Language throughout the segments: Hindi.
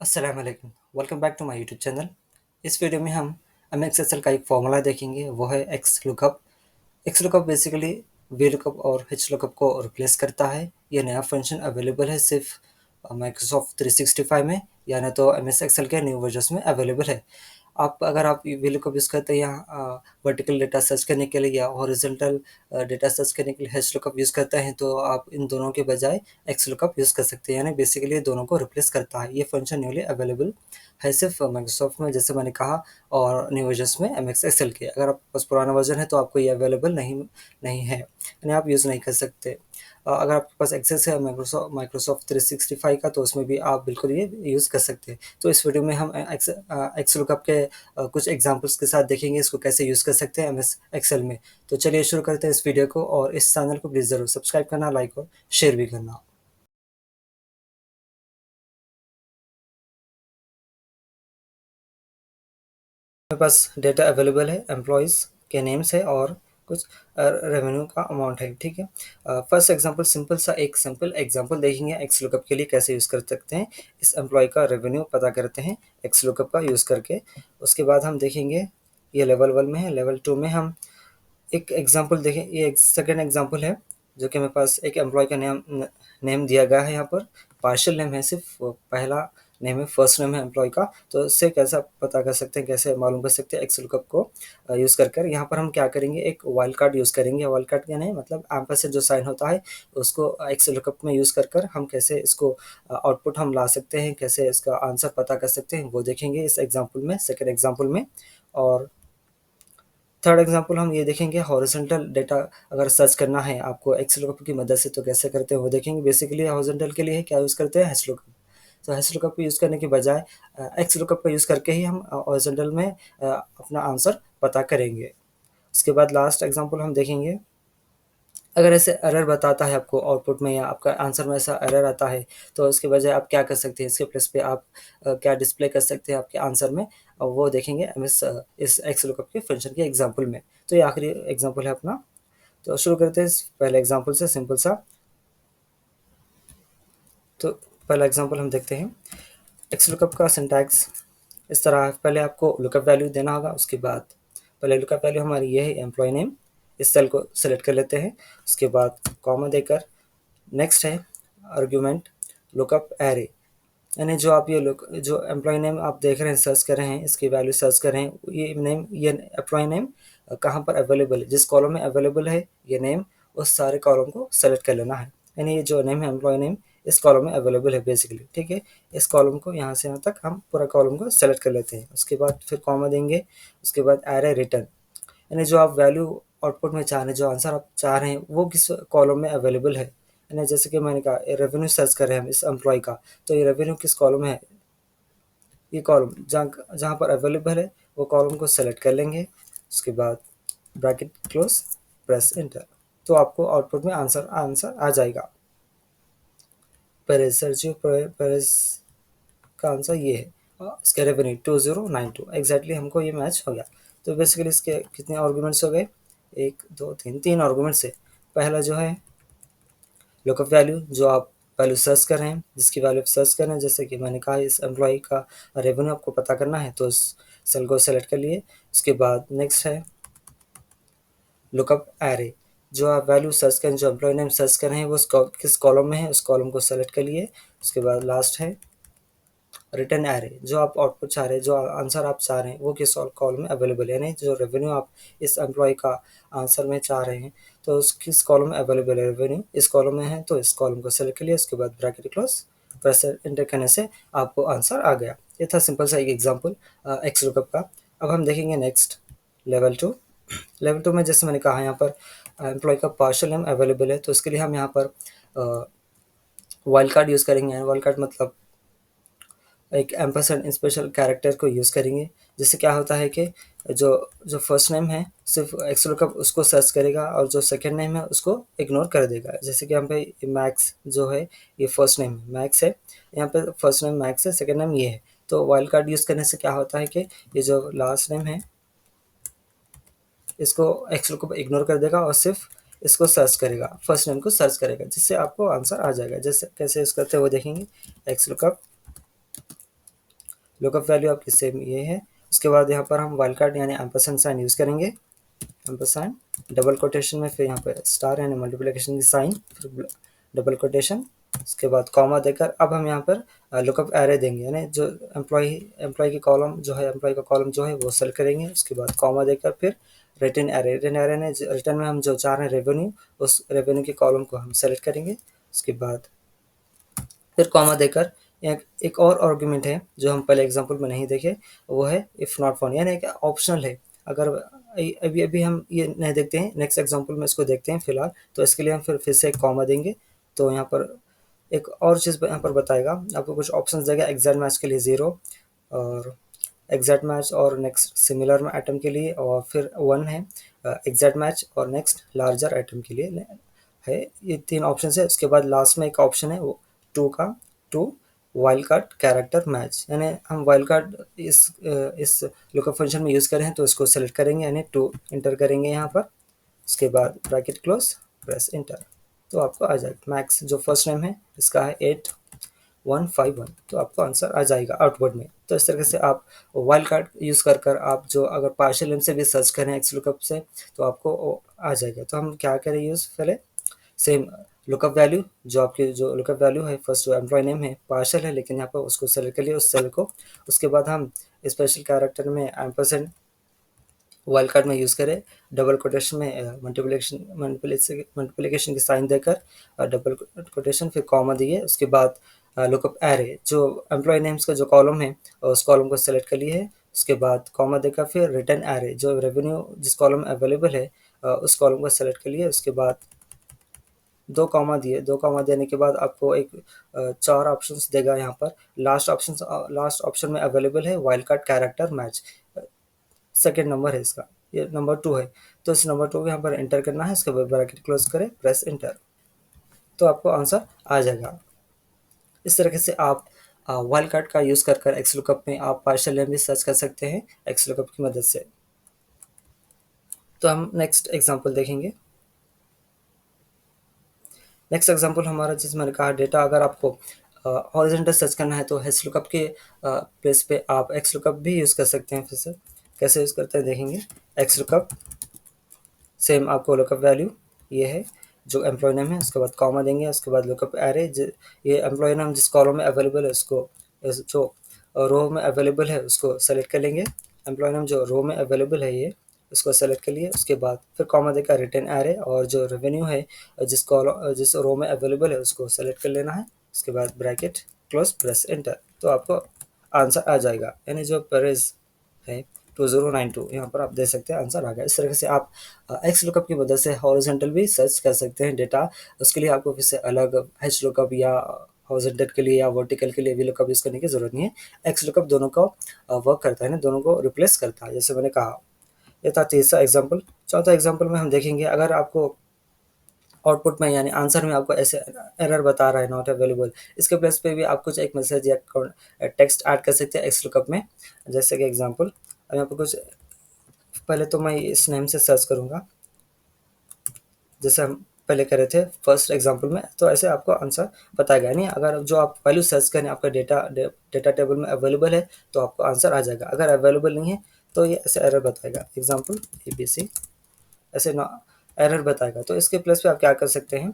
अस्सलाम वालेकुम। Welcome back to my YouTube channel. इस वीडियो में हम एम एक्स एक्सेल का एक फॉर्मूला देखेंगे, वो है x lookup. X lookup basically V lookup और एच लुकअप को रिप्लेस करता है। ये नया फंक्शन अवेलेबल है सिर्फ माइक्रोसॉफ्ट 365 में, या नहीं तो एम एस एक्सेल के न्यू वर्जन में अवेलेबल है। अगर आप वी लुकअप यूज़ करते हैं यहाँ वर्टिकल डेटा सर्च करने के लिए या हॉरिजॉन्टल डेटा सर्च करने के लिए एच लुकअप यूज़ करते हैं, तो आप इन दोनों के बजाय एक्स लुकअप यूज़ कर सकते हैं। यानी बेसिकली ये दोनों को रिप्लेस करता है। ये फंक्शन न्यूली अवेलेबल है सिर्फ माइक्रोसॉफ्ट में, जैसे मैंने कहा, और न्यू वर्जन्स में एम एक्स एक्सेल के। अगर आपके पास पुराना वर्जन है तो आपको ये अवेलेबल नहीं नहीं है, यानी आप यूज़ नहीं कर सकते। अगर आपके पास एक्सेस है माइक्रोसॉफ्ट 365 का, तो उसमें भी आप बिल्कुल ये यूज़ कर सकते हैं। तो इस वीडियो में हम एक्स लुकअप के कुछ एग्जांपल्स के साथ देखेंगे इसको कैसे यूज़ कर सकते हैं एम एस एक्सेल में। तो चलिए शुरू करते हैं इस वीडियो को, और इस चैनल को प्लीज़ ज़रूर सब्सक्राइब करना, लाइक और शेयर भी करना। मेरे पास डेटा अवेलेबल है, एम्प्लॉयज़ के नेम्स है और कुछ रेवेन्यू का अमाउंट है। ठीक है। फर्स्ट एग्जांपल, एक सिंपल एग्जांपल देखेंगे एक्स लुकअप के लिए कैसे यूज़ कर सकते हैं। इस एम्प्लॉय का रेवेन्यू पता करते हैं एक्स लुकअप का यूज़ करके। उसके बाद हम देखेंगे, ये लेवल 1 में है। लेवल 2 में हम एक एग्जांपल देखें। ये एक सेकंड एग्जांपल है, जो कि मेरे पास एक एम्प्लॉय का नेम दिया गया है। यहाँ पर पार्शियल नेम है, सिर्फ पहला नेम है, फर्स्ट नेम है एम्प्लॉय का। तो इससे कैसा पता कर सकते हैं, कैसे मालूम कर सकते हैं एक्स लुकअप को यूज़ कर कर। यहाँ पर हम क्या करेंगे, एक वाइल्ड कार्ड यूज़ करेंगे। वाइल्ड कार्ड क्या नहीं, मतलब एम्परसेंड जो साइन होता है उसको एक्स लुकअप में यूज़ कर कर हम कैसे इसको आउटपुट हम ला सकते हैं, कैसे इसका आंसर पता कर सकते हैं, वो देखेंगे इस एग्जाम्पल में, सेकेंड एग्जाम्पल में। और थर्ड एग्जांपल हम ये देखेंगे, हॉरिजॉन्टल डेटा अगर सर्च करना है आपको एक्सलुकअप की मदद से, तो कैसे करते हैं वो देखेंगे। बेसिकली हॉरिजॉन्टल के लिए क्या यूज़ करते हैं, हैशलुकअप। तो हैशलुकअप को यूज़ करने के बजाय एक्सलुकअप का यूज़ करके ही हम हॉरिजॉन्टल में अपना आंसर पता करेंगे। उसके बाद लास्ट एग्जांपल हम देखेंगे, अगर ऐसे एरर बताता है आपको आउटपुट में या आपका आंसर में ऐसा एरर आता है, तो इसके बजाय आप क्या कर सकते हैं, इसके प्लेस पे आप क्या डिस्प्ले कर सकते हैं आपके आंसर में, और वो देखेंगे इस एक्स लुकअप के फंक्शन के एग्जांपल में। तो ये आखिरी एग्जांपल है अपना। तो शुरू करते हैं इस पहले एग्जांपल से, सिंपल सा। तो पहला एग्जांपल हम देखते हैं। एक्स लुकअप का सिंटैक्स इस तरह है। पहले आपको लुकअप वैल्यू देना होगा। उसके बाद पहले लुकअप वैल्यू हमारी ये है, एम्प्लॉय नेम। इस सेल को सेलेक्ट कर लेते हैं। उसके बाद कॉमा देकर नेक्स्ट है आर्गुमेंट लुकअप एरे। यानी जो आप ये लुक जो एम्प्लॉय नेम आप देख रहे हैं, सर्च कर रहे हैं, इसकी वैल्यू सर्च कर रहे हैं, ये एम्प्लॉय नेम कहाँ पर अवेलेबल है, जिस कॉलम में अवेलेबल है ये नेम, उस सारे कॉलम को सेलेक्ट कर लेना है। यानी ये जो नेम है एम्प्लॉय नेम, इस कॉलम में अवेलेबल है बेसिकली। ठीक है। इस कॉलम को यहाँ से यहाँ तक हम पूरा कॉलम को सेलेक्ट कर लेते हैं। उसके बाद फिर कॉमा देंगे। उसके बाद एरे रिटर्न, यानी जो आप वैल्यू आउटपुट में चाह रहे हैं, जो आंसर आप चाह रहे हैं, वो किस कॉलम में अवेलेबल है। यानी जैसे कि मैंने कहा, रेवेन्यू सर्च कर रहे हैं हम इस एम्प्लॉय का, तो ये रेवेन्यू किस कॉलम में है, ये कॉलम जहाँ जहाँ पर अवेलेबल है वो कॉलम को सेलेक्ट कर लेंगे। उसके बाद ब्रैकेट क्लोज, प्रेस एंटर, तो आपको आउटपुट में आंसर आंसर आ जाएगा। पेरेस सर्चियो पेरेस का आंसर ये है, और इसका रेवेन्यू 2092 एग्जैक्टली हमको ये मैच हो गया। तो बेसिकली इसके कितने आर्गूमेंट्स हो गए, एक दो तीन, तीन आर्गूमेंट्स है। पहला जो है लुकअप वैल्यू, जो आप वैल्यू सर्च कर रहे हैं, जिसकी वैल्यू आप सर्च कर रहे हैं, जैसे कि मैंने कहा इस एम्प्लॉय का रेवेन्यू आपको पता करना है, तो इस सेल को सेलेक्ट कर लिए। उसके बाद नेक्स्ट है लुकअप एरे, जो आप वैल्यू सर्च करें, जो एम्प्लॉय नेम सर्च कर रहे हैं, वो किस कॉलम में है, उस कॉलम को सेलेक्ट कर लिए। उसके बाद लास्ट है रिटर्न एरे, जो आप आउटपुट चाह रहे हैं, जो आंसर आप चाह रहे हैं, वो किस कॉलम में अवेलेबल है, यानी जो रेवेन्यू आप इस एम्प्लॉय का आंसर में चाह रहे हैं, तो उस किस कॉलम में अवेलेबल है रेवेन्यू, इस कॉलम में है, तो इस कॉलम को सेलेक्ट कर लिया। उसके बाद ब्रैकेट क्लोज, प्रेस एंटर करने से आपको आंसर आ गया। ये था सिंपल सा एक एग्जाम्पल एक्स लुकअप का। अब हम देखेंगे नेक्स्ट लेवल 2। लेवल 2 में जैसे मैंने कहा, यहाँ पर एम्प्लॉय का पार्शियल नेम अवेलेबल है, तो इसके लिए हम यहाँ पर वाइल्ड कार्ड यूज़ करेंगे। वाइल्ड कार्ड मतलब एक एम्परसेंड स्पेशल कैरेक्टर को यूज़ करेंगे। जिससे क्या होता है कि जो जो फर्स्ट नेम है सिर्फ एक्स लुकअप उसको सर्च करेगा, और जो सेकंड नेम है उसको इग्नोर कर देगा। जैसे कि यहाँ पे मैक्स जो है, ये फर्स्ट नेम मैक्स है, यहाँ पे फर्स्ट नेम मैक्स है, सेकंड नेम ये है। तो वाइल्ड कार्ड यूज़ करने से क्या होता है कि ये जो लास्ट नेम है इसको एक्स लुकअप इग्नोर कर देगा और सिर्फ इसको सर्च करेगा, फर्स्ट नेम को सर्च करेगा, जिससे आपको आंसर आ जाएगा। जैसे कैसे यूज़ करते हैं वो देखेंगे। एक्स लुकअप लुकअप वैल्यू आपकी सेम ये है। उसके बाद यहाँ पर हम वाइल्ड कार्ड यानी एम्परसेंड साइन यूज़ करेंगे, एम्परसेंड डबल कोटेशन में, फिर यहाँ पे स्टार यानी मल्टीप्लिकेशन की साइन, फिर डबल कोटेशन, उसके बाद कॉमा देकर अब हम यहाँ पर लुकअप एरे देंगे, यानी जो एम्प्लॉय की कॉलम जो है, एम्प्लॉय का कॉलम जो है वो सेलेक्ट करेंगे। उसके बाद कॉमा देकर फिर रिटर्न एरे, रिटर्न एरे ने रिटर्न में हम जो चाह रहे हैं रेवेन्यू, उस रेवेन्यू के कॉलम को हम सेलेक्ट करेंगे। उसके बाद फिर कॉमा देकर एक और आर्गुमेंट है जो हम पहले एग्जांपल में नहीं देखे, वो है इफ़ नॉट फाउंड, यानी एक ऑप्शनल है। अगर अभी अभी हम ये नहीं देखते हैं, नेक्स्ट एग्जांपल में इसको देखते हैं फिलहाल। तो इसके लिए हम फिर से एक कॉमा देंगे। तो यहाँ पर एक और चीज़ यहाँ पर बताएगा, आपको कुछ ऑप्शंस देगा। एग्जैक्ट मैच के लिए 0, और एग्जैक्ट मैच और नेक्स्ट सिमिलर आइटम के लिए, और फिर 1 है एग्जैक्ट मैच और नेक्स्ट लार्जर आइटम के लिए है। ये 3 ऑप्शन है। उसके बाद लास्ट में एक ऑप्शन है वो 2 का, 2 वाइल्ड कार्ड कैरेक्टर मैच, यानी हम वाइल्ड कार्ड इस लुकअप फंक्शन में यूज़ करें हैं तो इसको सेलेक्ट करेंगे, यानी 2 इंटर करेंगे यहाँ पर। उसके बाद ब्रैकेट क्लोज, प्रेस इंटर, तो आपको आ जाएगा मैक्स। जो फर्स्ट नेम है इसका है 8151, तो आपको आंसर आ जाएगा आउटपुट में। तो इस तरीके से आप वाइल्ड कार्ड यूज़ कर आप जो अगर पार्शियल नेम से भी सर्च करें एक्स लुकअप से तो आपको आ जाएगा। तो हम क्या करें यूज़, पहले सेम लुकअप वैल्यू, जो आपकी जो लुकअप वैल्यू है, फर्स्ट जो एम्प्लॉय नेम है पार्शियल है लेकिन यहाँ पर उसको सेलेक्ट कर लिया उस सेल को। उसके बाद हम स्पेशल कैरेक्टर में एम्परसेंड वाइल्ड कार्ड में यूज़ करें, डबल कोटेशन में मल्टीप्लिकेशन की साइन देकर डबल कोटेशन, फिर कॉमा दिए। उसके बाद लुकअप एरे, जो एम्प्लॉय नेम्स का जो कॉलम है उस कॉलम को सेलेक्ट कर लिए है। उसके बाद कॉमा देकर फिर रिटर्न एरे, जो रेवेन्यू जिस कॉलम में अवेलेबल है उस कॉलम को सेलेक्ट कर लिए। उसके बाद 2 कॉमा दिए, 2 कॉमा देने के बाद आपको एक 4 ऑप्शंस देगा यहाँ पर। लास्ट ऑप्शन में अवेलेबल है wild card character match, second number है इसका, ये नंबर 2 है। तो इस नंबर 2 को यहाँ पर एंटर करना है। उसके बाद ब्रैकेट क्लोज करें, प्रेस एंटर, तो आपको आंसर आ जाएगा। इस तरीके से आप वाइल्ड कार्ड का यूज़ कर एक्स लुकअप में आप पार्शियल नेम भी सर्च कर सकते हैं एक्स लुकअप की मदद से। तो हम नेक्स्ट एग्जांपल देखेंगे। नेक्स्ट एग्जांपल हमारा, जिसमें मैंने कहा डेटा अगर आपको हॉरिजॉन्टल सर्च करना है तो एक्स लुकअप के प्लेस पे आप एक्स लुकअप भी यूज़ कर सकते हैं। फिर से कैसे यूज़ करते हैं देखेंगे। एक्स लुकअप, सेम आपको लुकअप वैल्यू ये है जो एम्प्लॉय नेम है, उसके बाद कॉमा देंगे। उसके बाद लुकअप एरे, ये एम्प्लॉय नेम जिस कॉलम में अवेलेबल है उसको, जो रो में अवेलेबल है उसको सेलेक्ट कर लेंगे। एम्प्लॉय नेम जो रो में अवेलेबल है ये, उसको सेलेक्ट कर लिए। उसके बाद फिर कॉमा देकर रिटर्न एरे, और जो रेवेन्यू है जिस रो में अवेलेबल है उसको सेलेक्ट कर लेना है। उसके बाद ब्रैकेट क्लोज, प्रेस एंटर, तो आपको आंसर आ जाएगा। यानी जो परेज है 2092, यहाँ पर आप देख सकते हैं आंसर आ गया। इस तरह से आप एक्स लुकअप की मदद से हॉरिजॉन्टल भी सर्च कर सकते हैं डेटा। उसके लिए आपको फिर से अलग एच लुकअप या हॉरिजॉन्टल के लिए या वर्टिकल के लिए वी लुकअप यूज़ करने की ज़रूरत नहीं है। एक्स लुकअप दोनों का वर्क करता है ना, दोनों को रिप्लेस करता है, जैसे मैंने कहा। ये था तीसरा एग्जाम्पल। चौथा एग्जाम्पल में हम देखेंगे, अगर आपको आउटपुट में यानी आंसर में आपको ऐसे एरर बता रहा है नॉट अवेलेबल, इसके प्लेस पे भी आप कुछ एक मैसेज या टेक्स्ट ऐड कर सकते हैं एक्स लुकअप में। जैसे कि एग्जांपल, अब यहाँ पर कुछ, पहले तो मैं इस नेम से सर्च करूँगा जैसे हम पहले करे थे फर्स्ट एग्जांपल में। तो ऐसे आपको आंसर बताएगा, यानी अगर जो आप वैल्यू सर्च करें आपका डेटा टेबल में अवेलेबल है तो आपको आंसर आ जाएगा। अगर अवेलेबल नहीं है तो ये ऐसे एरर बताएगा, एग्जाम्पल ABC, ऐसे ना एरर बताएगा। तो इसके प्लेस पे आप क्या कर सकते हैं,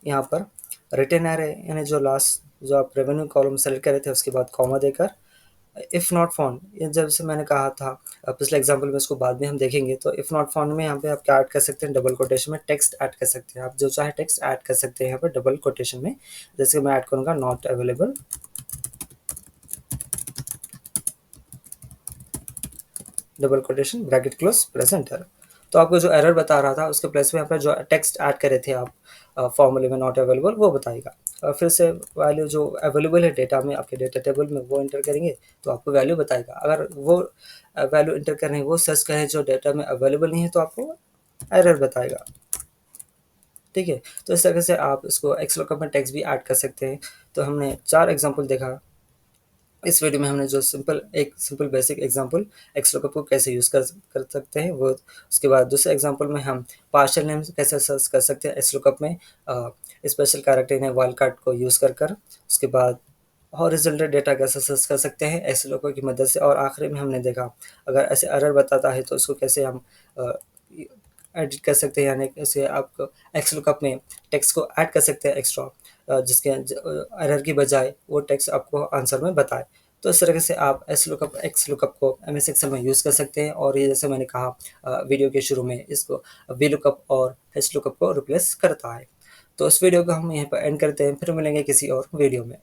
यहाँ पर रिटर्न एरे, यानी जो लास्ट जो आप रेवेन्यू कॉलम सेलेक्ट करे थे उसके बाद कॉमा देकर इफ़ नॉट फाउंड, ये जब से मैंने कहा था पिछले एग्जांपल में, उसको बाद में हम देखेंगे। तो इफ़ नॉट फाउंड में यहाँ पे आप क्या ऐड कर सकते हैं, डबल कोटेशन में टेक्स्ट ऐड कर सकते हैं। आप जो चाहे टेक्स्ट ऐड कर सकते हैं यहाँ पर डबल कोटेशन में। जैसे मैं ऐड करूँगा not available, double quotation, bracket close, press enter. तो आपको जो एरर बता रहा था उसके प्लेस में यहाँ पर जो टेक्स्ट ऐड करे थे आप फॉर्मूले में नॉट अवेलेबल, वो बताएगा। और फिर से वैल्यू जो अवेलेबल है डेटा में, आपके डेटा टेबल में, वो इंटर करेंगे तो आपको वैल्यू बताएगा। अगर वो वैल्यू इंटर करें, वो सर्च करें जो डेटा में अवेलेबल नहीं है तो आपको एरर बताएगा। ठीक है, तो इस तरह से आप इसको एक्स लुकअप में टेक्स्ट भी ऐड कर सकते हैं। तो हमने 4 एग्जाम्पल देखा इस वीडियो में। हमने जो simple basic example x lookup को कैसे यूज़ कर सकते हैं वो। उसके बाद दूसरे एग्जांपल में हम पार्शियल नेम कैसे सर्च कर सकते हैं एक्स लुकअप में, स्पेशल कैरेक्टर ने वाइल्ड कार्ड को यूज़ कर। उसके बाद हॉरिज़ॉन्टल डेटा कैसे सर्च कर सकते हैं एक्स लुकअप की मदद से। और आखिरी में हमने देखा अगर ऐसे एरर बताता है तो उसको कैसे हम एडिट कर सकते हैं, यानी कैसे आप एक्स लुकअप में टेक्स्ट को ऐड कर सकते हैं एक्स्ट्रा, जिसके एरर की बजाय वो टेक्स्ट आपको आंसर में बताए। तो इस तरीके से आप एक्स लुकअप को एमएस एक्सेल में यूज़ कर सकते हैं। और ये जैसे मैंने कहा वीडियो के शुरू में, इसको वी लुकअप और एच लुकअप को रिप्लेस करता है। तो इस वीडियो को हम यहीं पर एंड करते हैं, फिर मिलेंगे किसी और वीडियो में।